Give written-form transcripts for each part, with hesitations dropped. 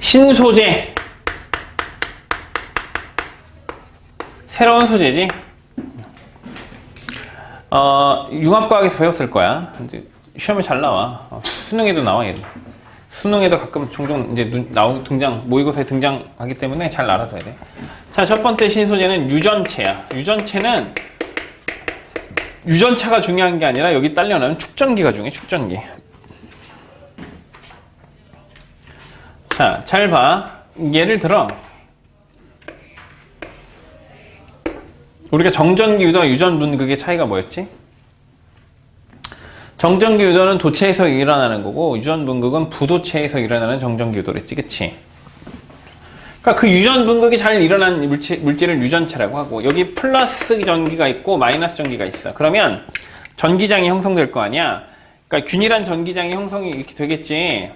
신소재. 새로운 소재지. 융합과학에서 배웠을 거야. 이제 시험에 잘 나와. 수능에도 나와, 얘도. 수능에도 가끔 종종 이제 모의고사에 등장하기 때문에 잘 알아둬야 돼. 자, 첫 번째 신소재는 유전체야. 유전체는 유전차가 중요한 게 아니라 여기 딸려나는 축전기가 중요해, 축전기. 자, 잘 봐. 예를 들어, 우리가 정전기 유도와 유전분극의 차이가 뭐였지? 정전기 유도는 도체에서 일어나는 거고, 유전분극은 부도체에서 일어나는 정전기 유도랬지, 그치? 그러니까 그 유전분극이 잘 일어나는 물질을 유전체라고 하고, 여기 플러스 전기가 있고 마이너스 전기가 있어. 그러면 전기장이 형성될 거 아니야? 그러니까 균일한 전기장이 형성이 이렇게 되겠지.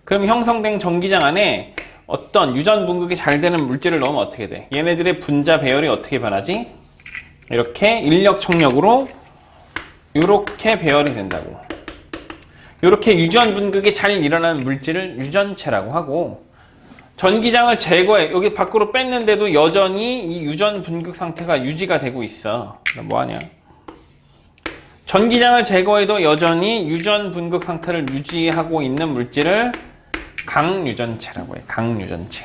그럼 형성된 전기장 안에 어떤 유전분극이 잘 되는 물질을 넣으면 어떻게 돼? 얘네들의 분자 배열이 어떻게 변하지? 이렇게 인력 청력으로 이렇게 배열이 된다고. 이렇게 유전분극이 잘 일어나는 물질을 유전체라고 하고, 전기장을 제거해. 여기 밖으로 뺐는데도 여전히 이 유전분극 상태가 유지가 되고 있어. 뭐하냐? 전기장을 제거해도 여전히 유전분극 상태를 유지하고 있는 물질을 강유전체라고 해. 강유전체.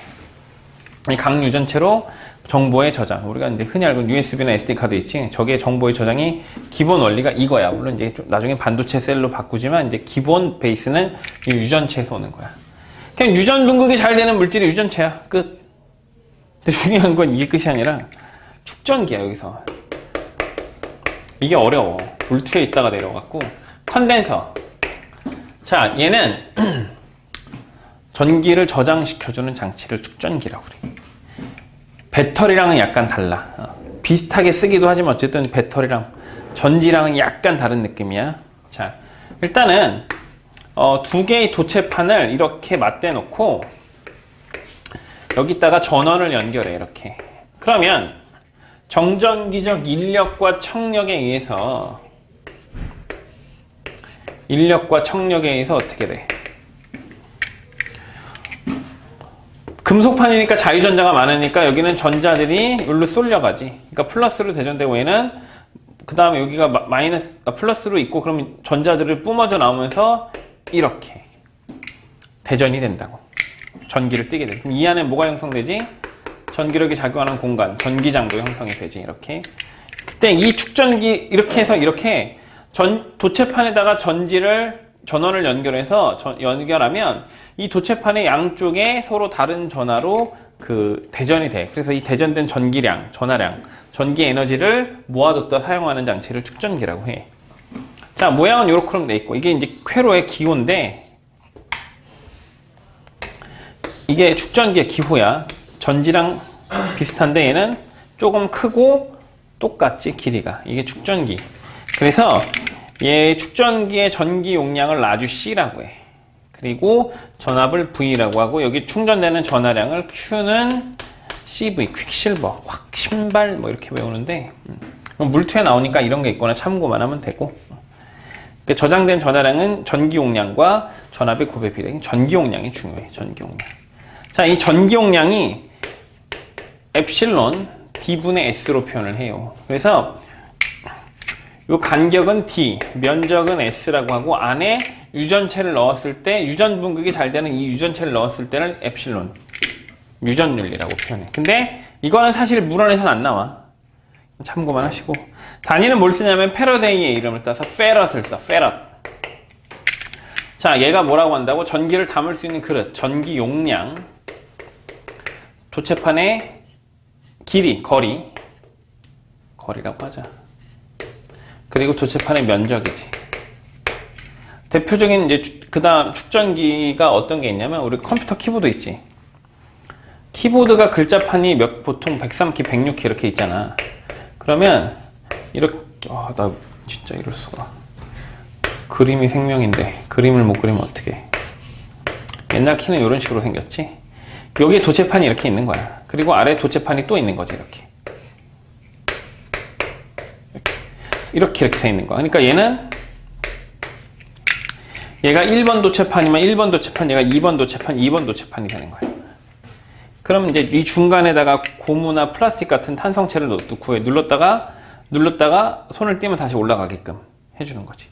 이 강유전체로 정보의 저장. 우리가 이제 흔히 알고 USB나 SD 카드 있지. 저게 정보의 저장이 기본 원리가 이거야. 물론 이제 좀 나중에 반도체 셀로 바꾸지만 이제 기본 베이스는 이 유전체에서 오는 거야. 그냥 유전분극이 잘 되는 물질이 유전체야. 끝. 근데 중요한 건 이게 끝이 아니라 축전기야, 여기서. 이게 어려워. 물투에 있다가 내려갖고. 컨덴서. 자, 얘는 전기를 저장시켜주는 장치를 축전기라고 그래. 배터리랑은 약간 달라. 비슷하게 쓰기도 하지만 어쨌든 배터리랑 전지랑은 약간 다른 느낌이야. 자, 일단은 두 개의 도체판을 이렇게 맞대 놓고 여기다가 전원을 연결해, 이렇게. 그러면 정전기적 인력과 청력에 의해서 어떻게 돼? 금속판이니까 자유전자가 많으니까 여기는 전자들이 여기로 쏠려가지. 그러니까 플러스로 대전되고, 얘는 그 다음에 여기가 플러스로 있고, 그러면 전자들을 뿜어져 나오면서 이렇게 대전이 된다고. 전기를 띠게 돼. 그럼 이 안에 뭐가 형성되지? 전기력이 작용하는 공간, 전기장도 형성이 되지. 이렇게. 그때 이 축전기 이렇게 해서 이렇게 도체판에다가 전원을 연결해서 연결하면 이 도체판의 양쪽에 서로 다른 전하로 대전이 돼. 그래서 이 대전된 전기량, 전하량, 전기 에너지를 모아뒀다 사용하는 장치를 축전기라고 해. 자, 모양은 요렇게 돼 있고, 이게 이제 쾌로의 기호인데, 이게 축전기의 기호야. 전지랑 비슷한데 얘는 조금 크고 똑같지, 길이가. 이게 축전기. 그래서 얘 축전기의 전기 용량을 아주 C라고 해. 그리고 전압을 V라고 하고, 여기 충전되는 전하량을 Q는 CV, 퀵실버, 확, 신발, 뭐 이렇게 외우는데, 물투에 나오니까 이런 게 있거나 참고만 하면 되고. 저장된 전하량은 전기 용량과 전압의 곱의 비례. 전기 용량이 중요해, 전기 용량. 자, 이 전기 용량이 엡실론 D분의 S로 표현을 해요. 그래서 이 간격은 D, 면적은 S라고 하고, 안에 유전체를 넣었을 때, 유전분극이 잘 되는 이 유전체를 넣었을 때는 엡실론, 유전율이라고 표현해. 근데 이거는 사실 물원에서는 안 나와. 참고만 하시고. 단위는 뭘 쓰냐면 패러데이의 이름을 따서 페럿을 써. 페럿. 자, 얘가 뭐라고 한다고? 전기를 담을 수 있는 그릇, 전기 용량, 도체판의 길이, 거리라고 하자. 그리고 도체판의 면적이지. 대표적인 이제 그 다음 축전기가 어떤 게 있냐면, 우리 컴퓨터 키보드 있지. 키보드가 글자판이 보통 103키, 106키 이렇게 있잖아. 그러면 이렇게, 나 진짜 이럴 수가. 그림이 생명인데 그림을 못 그리면 어떡해. 옛날 키는 이런 식으로 생겼지. 여기에 도체판이 이렇게 있는 거야. 그리고 아래 도체판이 또 있는 거지. 이렇게 돼 있는 거야. 그러니까 얘는 얘가 1번 도체판이면 1번 도체판, 얘가 2번 도체판, 2번 도체판이 되는 거예요. 그럼 이제 이 중간에다가 고무나 플라스틱 같은 탄성체를 넣고 눌렀다가 손을 떼면 다시 올라가게끔 해주는 거지.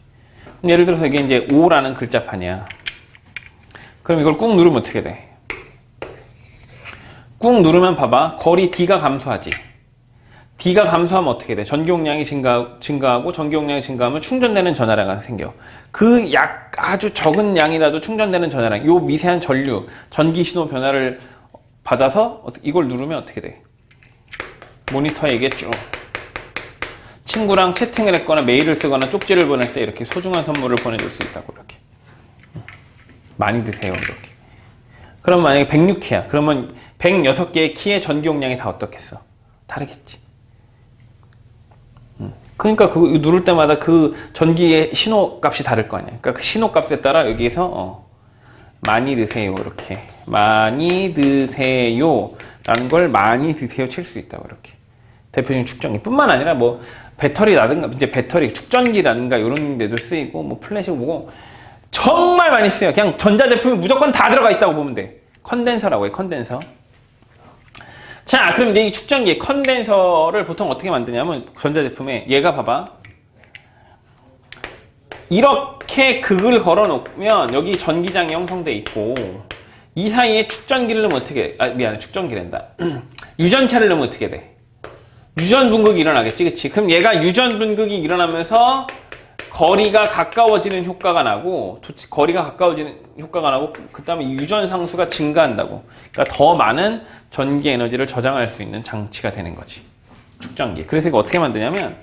예를 들어서 이게 이제 5라는 글자판이야. 그럼 이걸 꾹 누르면 어떻게 돼? 꾹 누르면 봐봐. 거리 D가 감소하지. D가 감소하면 어떻게 돼? 전기용량이 증가하고 전기용량이 증가하면 충전되는 전하량이 생겨. 그 아주 적은 양이라도 충전되는 전하량, 요 미세한 전류, 전기 신호 변화를 받아서 이걸 누르면 어떻게 돼? 모니터에 얘기했죠. 친구랑 채팅을 했거나 메일을 쓰거나 쪽지를 보낼 때 이렇게 소중한 선물을 보내줄 수 있다고 이렇게. 많이 드세요 이렇게. 그럼 만약에 106키야. 그러면 106개의 키의 전기 용량이 다 어떻겠어? 다르겠지. 그러니까 그 누를 때마다 그 전기의 신호 값이 다를 거 아니야. 그러니까 그 신호 값에 따라 여기에서 많이 드세요 이렇게. 많이 드세요 라는 걸 많이 드세요 칠 수 있다고 이렇게. 대표적인 축전기 뿐만 아니라 뭐 배터리라든가 이제 배터리 축전기라든가 이런 데도 쓰이고 뭐 플래시고 뭐고 정말 많이 쓰여요. 그냥 전자제품이 무조건 다 들어가 있다고 보면 돼. 컨덴서라고 해. 컨덴서. 자, 그럼 이제 이 축전기의 컨덴서를 보통 어떻게 만드냐면 전자제품에 얘가 봐봐. 이렇게 극을 걸어 놓으면 여기 전기장이 형성돼 있고 이 사이에 축전기를 넣으면 어떻게 미안해. 축전기란다. 유전체를 넣으면 어떻게 돼? 유전 분극이 일어나겠지, 그치? 그럼 얘가 유전 분극이 일어나면서 거리가 가까워지는 효과가 나고, 거리가 가까워지는 효과가 나고, 그 다음에 유전 상수가 증가한다고. 그러니까 더 많은 전기 에너지를 저장할 수 있는 장치가 되는 거지. 축전기. 그래서 이거 어떻게 만드냐면,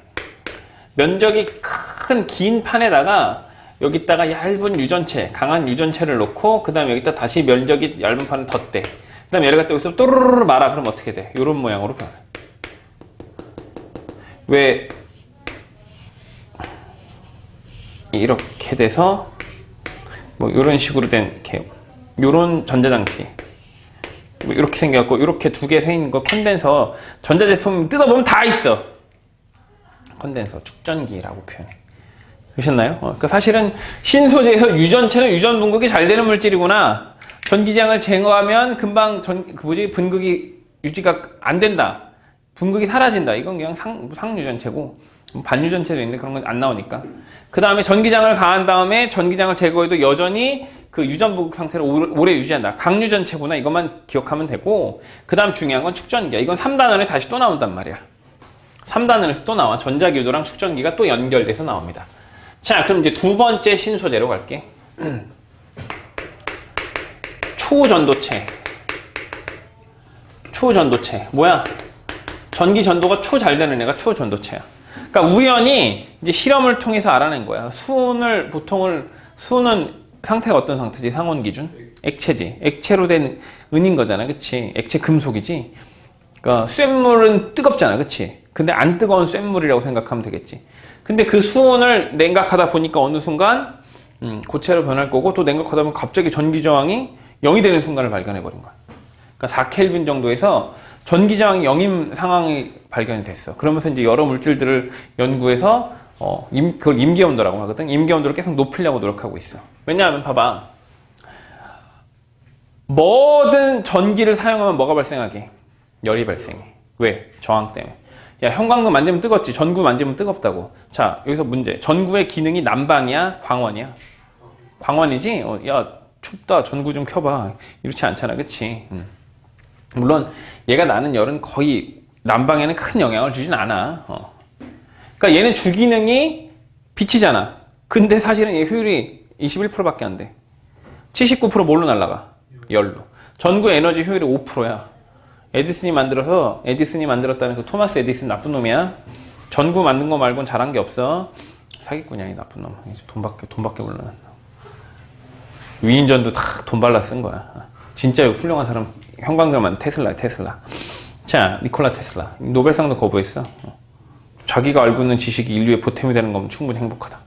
면적이 큰 긴 판에다가 여기다가 얇은 유전체, 강한 유전체를 놓고, 그 다음에 여기다 다시 면적이 얇은 판을 덧대. 그 다음에 얘를 갖다 여기서 또르르르 말아. 그럼 어떻게 돼? 요런 모양으로 변해. 왜 이렇게 돼서 뭐 이런 식으로 된 이렇게 요런 전자장치 뭐 이렇게 생겨갖고 이렇게 두 개 생긴 거 컨덴서 전자제품 뜯어보면 다 있어. 컨덴서 축전기라고 표현해. 보셨나요? 그러니까 사실은 신소재에서 유전체는 유전 분극이 잘 되는 물질이구나. 전기장을 제거하면 금방 분극이 유지가 안 된다. 분극이 사라진다. 이건 그냥 상유전체고 반유전체도 있는데 그런 건 안 나오니까. 그 다음에 전기장을 가한 다음에 전기장을 제거해도 여전히 그 유전분극 상태를 오래 유지한다. 강유전체구나. 이것만 기억하면 되고, 그 다음 중요한 건 축전기야. 이건 3단원에 다시 또 나온단 말이야. 3단원에서 또 나와. 전자기도랑 축전기가 또 연결돼서 나옵니다. 자, 그럼 이제 두 번째 신소재로 갈게. 초전도체. 초전도체. 뭐야? 전기 전도가 초 잘 되는 애가 초전도체야. 그러니까 우연히 이제 실험을 통해서 알아낸 거야. 수은은 상태가 어떤 상태지? 상온 기준? 액체지. 액체로 된 은인 거잖아. 그치? 액체 금속이지. 그러니까 쇳물은 뜨겁잖아. 그치? 근데 안 뜨거운 쇳물이라고 생각하면 되겠지. 근데 그 수온을 냉각하다 보니까 어느 순간 고체로 변할 거고, 또 냉각하다 보면 갑자기 전기 저항이 0이 되는 순간을 발견해 버린 거야. 그러니까 4켈빈 정도에서 전기 저항이 0인 상황이 발견이 됐어. 그러면서 이제 여러 물질들을 연구해서 그걸 임계온도라고 하거든. 임계온도를 계속 높이려고 노력하고 있어. 왜냐하면 봐봐. 뭐든 전기를 사용하면 뭐가 발생하게? 열이 발생해. 왜? 저항 때문에. 야, 형광등 만지면 뜨겁지. 전구 만지면 뜨겁다고. 자, 여기서 문제. 전구의 기능이 난방이야? 광원이야? 광원이지? 야, 춥다. 전구 좀 켜봐. 이렇지 않잖아. 그치? 물론 얘가 나는 열은 거의 난방에는 큰 영향을 주진 않아. 그러니까 얘는 주기능이 빛이잖아. 근데 사실은 얘 효율이 21%밖에 안 돼. 79% 뭘로 날라가? 열로. 전구 에너지 효율이 5%야. 에디슨이 만들었다는 그 토마스 에디슨 나쁜 놈이야. 전구 만든 거 말고는 잘한 게 없어. 사기꾼이야, 이 나쁜 놈. 돈밖에 몰라. 위인전도 다 돈 발라 쓴 거야. 진짜 훌륭한 사람, 형광등만 테슬라. 자, 니콜라 테슬라. 노벨상도 거부했어. 자기가 알고 있는 지식이 인류의 보탬이 되는 거면 충분히 행복하다.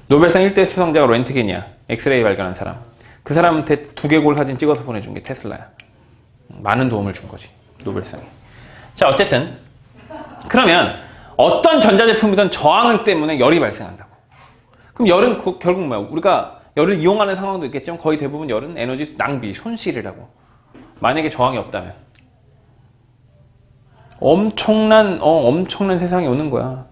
노벨상 1대 수상자가 렌트겐이야. 엑스레이 발견한 사람. 그 사람한테 두개골 사진 찍어서 보내준 게 테슬라야. 많은 도움을 준 거지, 노벨상에. 자, 어쨌든 그러면 어떤 전자제품이든 저항 때문에 열이 발생한다고. 그럼 열은 결국 뭐야? 우리가 열을 이용하는 상황도 있겠지만 거의 대부분 열은 에너지 낭비, 손실이라고. 만약에 저항이 없다면 엄청난 세상이 오는 거야.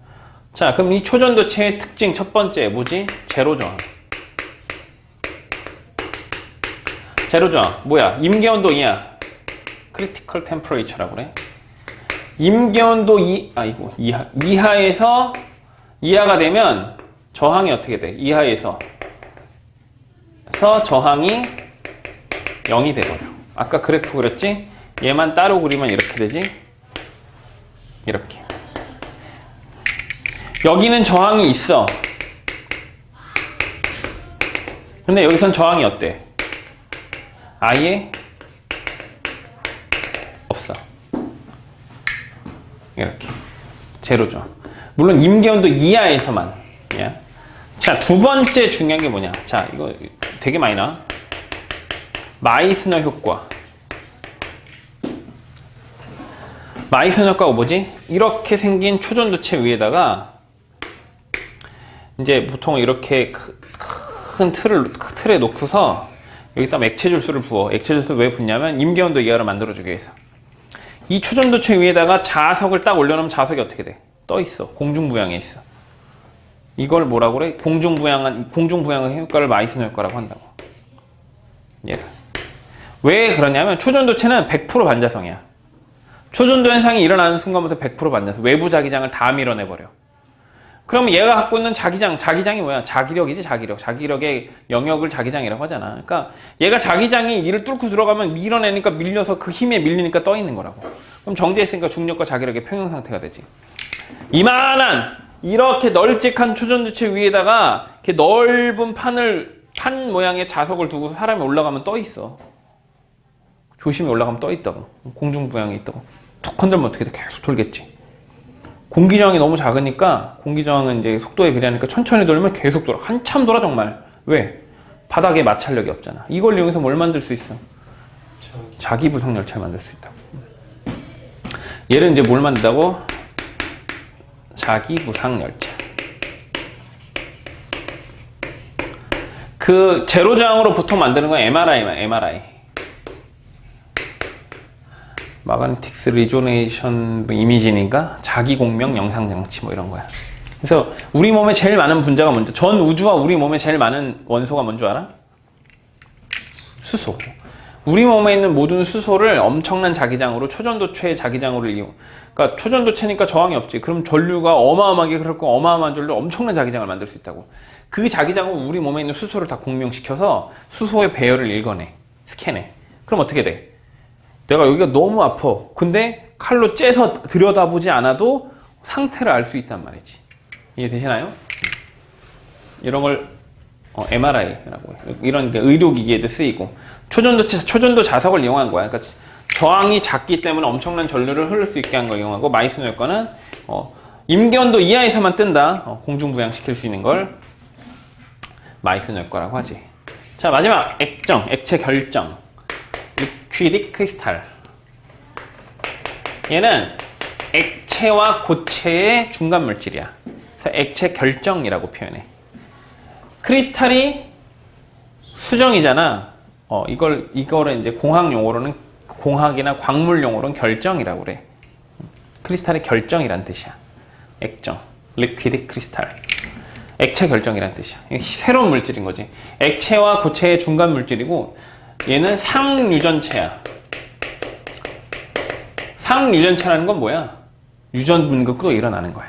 자, 그럼 이 초전도체의 특징 첫 번째 뭐지? 제로 저항. 제로 저항 뭐야? 임계온도 이하, 크리티컬 템퍼레이처라고 그래. 임계온도 이하에서 이하가 되면 저항이 어떻게 돼? 이하에서 저항이 0이 돼버려. 아까 그래프 그렸지? 얘만 따로 그리면 이렇게 되지? 이렇게. 여기는 저항이 있어. 근데 여기선 저항이 어때? 아예 없어. 이렇게. 제로죠. 물론 임계온도 이하에서만. 예. 자, 두 번째 중요한 게 뭐냐? 자, 이거 되게 많이 나와. 마이스너 효과. 마이스너 효과가 뭐지? 이렇게 생긴 초전도체 위에다가 이제 보통 이렇게 큰 틀에 놓고서 여기다 액체 줄수를 부어. 액체 줄수를 왜 붓냐면 임계온도 이하로 만들어주기 위해서. 이 초전도체 위에다가 자석을 딱 올려놓으면 자석이 어떻게 돼? 떠 있어. 공중부양에 있어. 이걸 뭐라고 그래? 공중부양의 효과를 마이스너 효과라고 한다고. 얘를. 왜 그러냐면 초전도체는 100% 반자성이야. 초전도 현상이 일어나는 순간부터 100% 반자성. 외부 자기장을 다 밀어내버려. 그러면 얘가 갖고 있는 자기장이 뭐야? 자기력이지, 자기력. 자기력의 영역을 자기장이라고 하잖아. 그러니까 얘가 자기장이 이를 뚫고 들어가면 밀어내니까 밀려서 그 힘에 밀리니까 떠 있는 거라고. 그럼 정지했으니까 중력과 자기력의 평형 상태가 되지. 이만한 이렇게 널찍한 초전도체 위에다가 이렇게 넓은 판 모양의 자석을 두고 사람이 올라가면 떠 있어. 조심히 올라가면 떠 있다고. 공중부양에 있다고. 턱 건들면 어떻게 돼? 계속 돌겠지. 공기저항이 너무 작으니까 공기저항은 이제 속도에 비례하니까 천천히 돌면 계속 돌아. 한참 돌아 정말. 왜? 바닥에 마찰력이 없잖아. 이걸 이용해서 뭘 만들 수 있어? 자기부상 열차를 만들 수 있다고. 얘를 이제 뭘 만든다고? 자기부상 열차. 그 제로저항으로 보통 만드는 건 MRI. 마그네틱스 리조네이션 이미징인가? 자기공명 영상장치 뭐 이런 거야. 그래서 우리 몸에 제일 많은 분자가 뭔지, 전 우주와 우리 몸에 제일 많은 원소가 뭔 줄 알아? 수소. 우리 몸에 있는 모든 수소를 엄청난 자기장으로, 초전도체의 자기장으로 그러니까 초전도체니까 저항이 없지. 그럼 전류가 어마어마하게 흐르고 어마어마한 전류 엄청난 자기장을 만들 수 있다고. 그 자기장으로 우리 몸에 있는 수소를 다 공명시켜서 수소의 배열을 읽어내. 스캔해. 그럼 어떻게 돼? 내가 여기가 너무 아파. 근데 칼로 째서 들여다보지 않아도 상태를 알 수 있단 말이지. 이해되시나요? 이런 걸 MRI라고 해요. 이런 의료기기에도 쓰이고. 초전도 자석을 이용한 거야. 그러니까 저항이 작기 때문에 엄청난 전류를 흐를 수 있게 한 걸 이용하고, 마이스너 효과는 임계온도 이하에서만 뜬다. 공중부양시킬 수 있는 걸 마이스너 효과라고 하지. 자, 마지막 액체 결정. 리퀴드 크리스탈. 얘는 액체와 고체의 중간 물질이야. 그래서 액체 결정이라고 표현해. 크리스탈이 수정이잖아. 이거를 이제 공학이나 광물 용어로는 결정이라고 그래. 크리스탈의 결정이란 뜻이야. 액정, 리퀴드 크리스탈. 액체 결정이란 뜻이야. 새로운 물질인 거지. 액체와 고체의 중간 물질이고, 얘는 상유전체야. 상유전체라는 건 뭐야? 유전 분급도 일어나는 거야.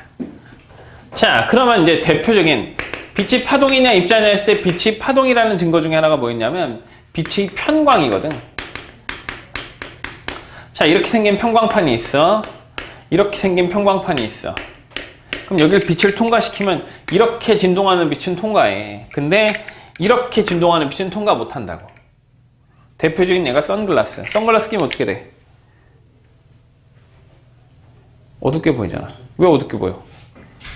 자, 그러면 이제 대표적인 빛이 파동이냐 입자냐 했을 때 빛이 파동이라는 증거 중에 하나가 뭐였냐면 빛이 편광이거든. 자, 이렇게 생긴 편광판이 있어. 이렇게 생긴 편광판이 있어. 그럼 여기를 빛을 통과시키면 이렇게 진동하는 빛은 통과해. 근데 이렇게 진동하는 빛은 통과 못한다고. 대표적인 얘가 선글라스. 선글라스 끼면 어떻게 돼? 어둡게 보이잖아. 왜 어둡게 보여?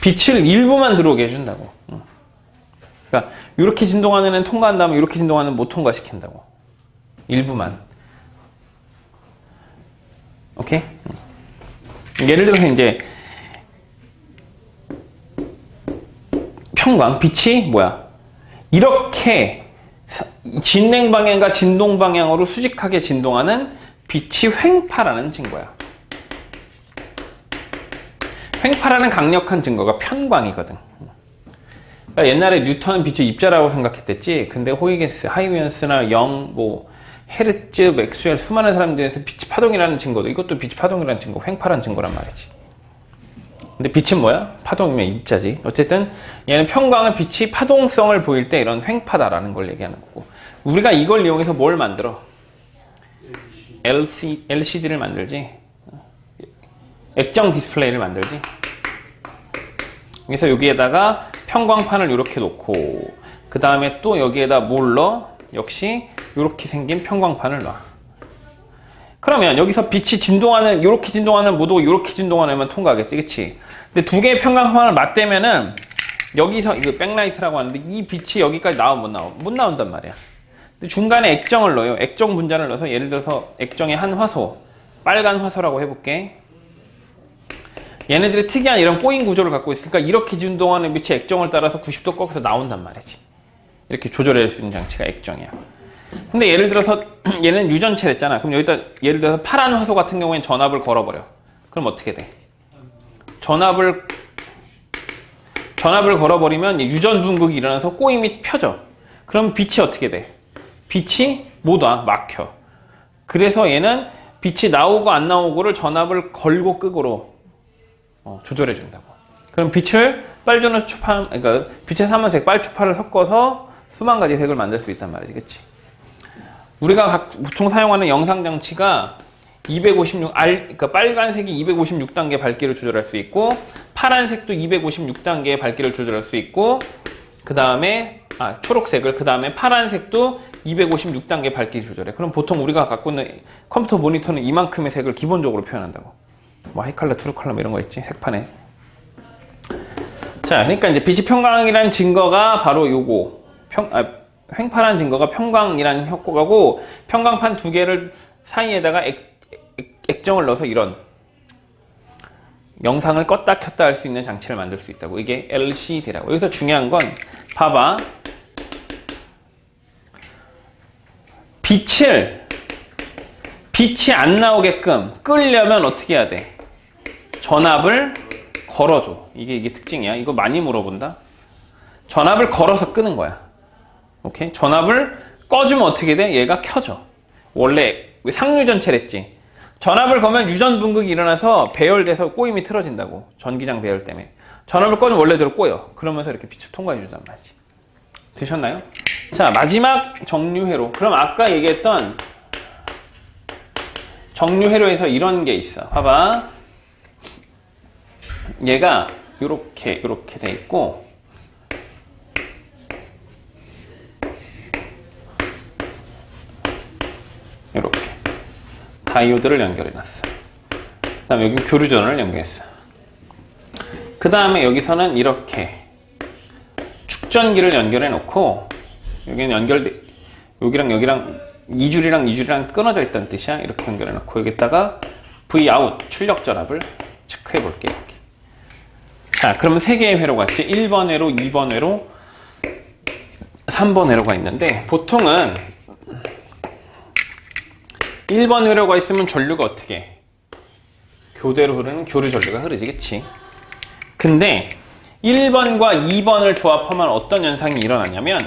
빛을 일부만 들어오게 해준다고. 그러니까 이렇게 진동하는 애는 통과한 다음에 이렇게 진동하는 애는 못 통과시킨다고. 일부만. 오케이? 예를 들어서 이제 편광, 빛이 뭐야? 이렇게 진행 방향과 진동 방향으로 수직하게 진동하는 빛이 횡파라는 증거야. 횡파라는 강력한 증거가 편광이거든. 그러니까 옛날에 뉴턴은 빛의 입자라고 생각했댔지. 근데 호이겐스, 하이겐스나 영, 헤르츠, 맥스웰 수많은 사람들에서 빛이 파동이라는 증거도 이것도 빛이 파동이라는 증거, 횡파라는 증거란 말이지. 근데 빛은 뭐야? 파동이면 입자지. 어쨌든 얘는 편광은 빛이 파동성을 보일 때 이런 횡파다라는 걸 얘기하는 거고, 우리가 이걸 이용해서 뭘 만들어? LCD를 만들지. 액정 디스플레이를 만들지. 그래서 여기에다가 편광판을 이렇게 놓고, 그 다음에 또 여기에다 뭘 넣어? 역시 이렇게 생긴 편광판을 놔. 그러면 여기서 빛이 진동하는, 이렇게 진동하는 모두 이렇게 진동하면 통과하겠지, 그치? 근데 두 개의 편광판을 맞대면은 여기서 이거 백라이트라고 하는데 이 빛이 여기까지 나오면 못 나와? 못 나온단 말이야. 근데 중간에 액정을 넣어요. 액정 분자를 넣어서 예를 들어서 액정의 한 화소, 빨간 화소라고 해볼게. 얘네들이 특이한 이런 꼬인 구조를 갖고 있으니까 이렇게 진동하는 빛이 액정을 따라서 90도 꺾여서 나온단 말이지. 이렇게 조절할 수 있는 장치가 액정이야. 근데 예를 들어서 얘는 유전체를 했잖아. 그럼 여기다 예를 들어서 파란 화소 같은 경우에는 전압을 걸어버려. 그럼 어떻게 돼? 전압을 걸어버리면 유전 분극이 일어나서 꼬임이 펴져. 그럼 빛이 어떻게 돼? 빛이 못 와, 막혀. 그래서 얘는 빛이 나오고 안 나오고를 전압을 걸고 끄고로 조절해 준다고. 그럼 빛을 빨주노 초파, 그러니까 빛의 삼원색 빨초파를 섞어서 수만 가지 색을 만들 수 있단 말이지, 그치? 우리가 보통 사용하는 영상 장치가 256R, 그러니까 빨간색이 256단계 밝기를 조절할 수 있고, 파란색도 256단계의 밝기를 조절할 수 있고, 그 다음에 초록색을, 그 다음에 파란색도 256단계 밝기 조절해. 그럼 보통 우리가 갖고 있는 컴퓨터 모니터는 이만큼의 색을 기본적으로 표현한다고. 하이칼라, 트루칼라 이런 거 있지, 색판에. 자, 그러니까 이제 빛이 편광이라는 증거가 바로 요거. 횡파라는 증거가 편광이라는 효과고, 편광판 두 개를 사이에다가 액정을 넣어서 이런 영상을 껐다 켰다 할 수 있는 장치를 만들 수 있다고. 이게 LCD라고. 여기서 중요한 건 봐봐. 빛이 안 나오게끔 끄려면 어떻게 해야 돼? 전압을 걸어줘. 이게 특징이야. 이거 많이 물어본다. 전압을 걸어서 끄는 거야. 오케이? 전압을 꺼주면 어떻게 돼? 얘가 켜져. 원래 상유전체랬지. 전압을 거면 유전 분극이 일어나서 배열돼서 꼬임이 틀어진다고. 전기장 배열 때문에. 전압을 꺼주면 원래대로 꼬여. 그러면서 이렇게 빛을 통과해 주단 말이지. 되셨나요? 자, 마지막 정류회로. 그럼 아까 얘기했던 정류회로에서 이런 게 있어. 봐봐. 얘가 이렇게 돼 있고, 이렇게 다이오드를 연결해놨어. 그 다음에 여기 교류전원을 연결했어. 그 다음에 여기서는 이렇게 축전기를 연결해 놓고, 여기는 여기랑 이줄이랑 끊어져 있다는 뜻이야. 이렇게 연결해 놓고 여기다가 Vout 출력 전압을 체크해 볼게. 이렇게. 자, 그러면 세 개의 회로가 있지. 1번 회로, 2번 회로, 3번 회로가 있는데, 보통은 1번 회로가 있으면 전류가 어떻게 해? 교대로 흐르는 교류 전류가 흐르지, 그치? 근데 1번과 2번을 조합하면 어떤 현상이 일어나냐면,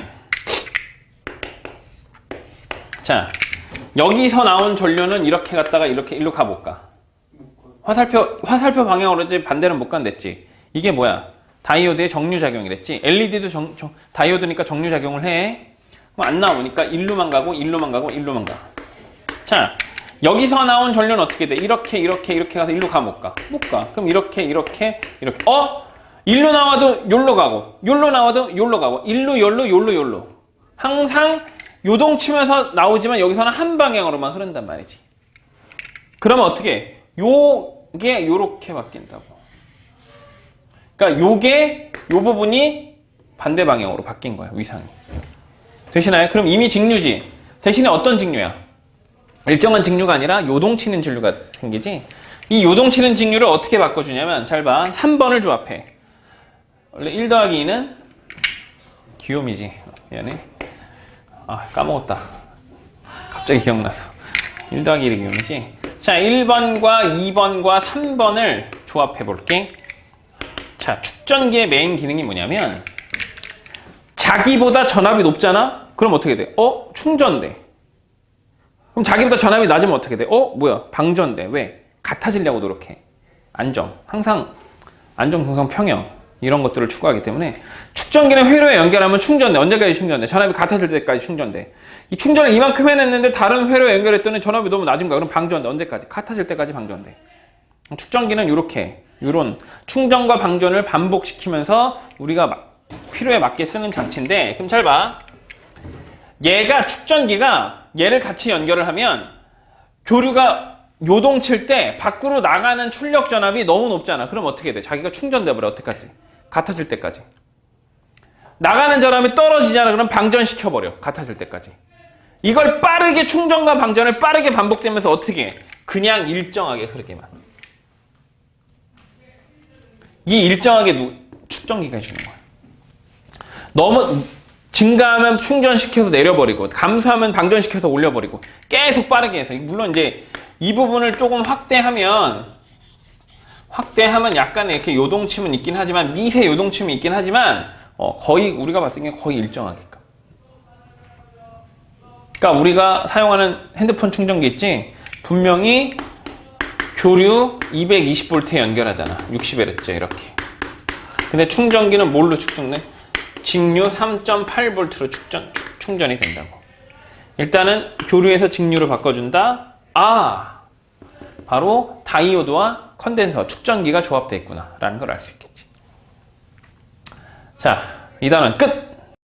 자, 여기서 나온 전류는 이렇게 갔다가 이렇게 일로 가볼까? 화살표 방향으로 이제 반대는 못 간댔지. 이게 뭐야? 다이오드의 정류작용이랬지. LED도 다이오드니까 정류작용을 해. 그럼 안 나오니까 일로만 가고 일로만 가고 일로만 가. 자, 여기서 나온 전류는 어떻게 돼? 이렇게 가서 일로 가 못 가? 못 가. 그럼 이렇게 일로 나와도 요로 가고, 요로 나와도 요로 가고, 일로 요로 항상 요동치면서 나오지만 여기서는 한 방향으로만 흐른단 말이지. 그러면 어떻게 해? 요게 요렇게 바뀐다고. 그러니까 요 부분이 반대 방향으로 바뀐 거야, 위상이. 되시나요? 그럼 이미 직류지. 대신에 어떤 직류야? 일정한 직류가 아니라 요동치는 직류가 생기지. 이 요동치는 직류를 어떻게 바꿔주냐면, 잘 봐. 3번을 조합해. 원래 1 더하기 2는 기홈이지. 미안해. 아, 까먹었다. 갑자기 기억나서. 1 더하기 1이 기억나지? 자, 1번과 2번과 3번을 조합해 볼게. 자, 축전기의 메인 기능이 뭐냐면 자기보다 전압이 높잖아? 그럼 어떻게 돼? 충전돼. 그럼 자기보다 전압이 낮으면 어떻게 돼? 뭐야? 방전돼. 왜? 같아지려고 노력해. 안정. 항상 안정, 동성, 평형. 이런 것들을 추구하기 때문에 축전기는 회로에 연결하면 충전돼. 언제까지 충전돼? 전압이 같아질 때까지 충전돼. 이 충전을 이만큼 해냈는데 다른 회로에 연결했더니 전압이 너무 낮은 거야. 그럼 방전돼. 언제까지? 같아질 때까지 방전돼. 축전기는 이런 충전과 방전을 반복시키면서 우리가 필요에 맞게 쓰는 장치인데, 그럼 잘 봐. 얘가 축전기가 얘를 같이 연결을 하면 교류가 요동칠 때 밖으로 나가는 출력 전압이 너무 높잖아. 그럼 어떻게 돼? 자기가 충전돼 버려. 어떡하지? 같아질 때까지. 나가는 전압이 떨어지잖아. 그럼 방전시켜 버려. 같아질 때까지. 이걸 빠르게 충전과 방전을 빠르게 반복되면서 어떻게 해? 그냥 일정하게 흐르게만. 이 일정하게 축전기가 해주는 거야. 너무 증가하면 충전시켜서 내려버리고 감소하면 방전시켜서 올려버리고 계속 빠르게 해서, 물론 이제 이 부분을 조금 확대하면 약간의 이렇게 요동침은 있긴 하지만, 미세 요동침이 있긴 하지만 거의 우리가 봤을 때 거의 일정하게끔. 그러니까 우리가 사용하는 핸드폰 충전기 있지? 분명히 교류 220V에 연결하잖아. 60Hz 이렇게. 근데 충전기는 뭘로 축전돼? 직류 3.8V로 충전이 된다고. 일단은 교류에서 직류로 바꿔준다. 바로 다이오드와 컨덴서, 축전기가 조합되어 있구나 라는 걸 알 수 있겠지. 자, 2단원 끝!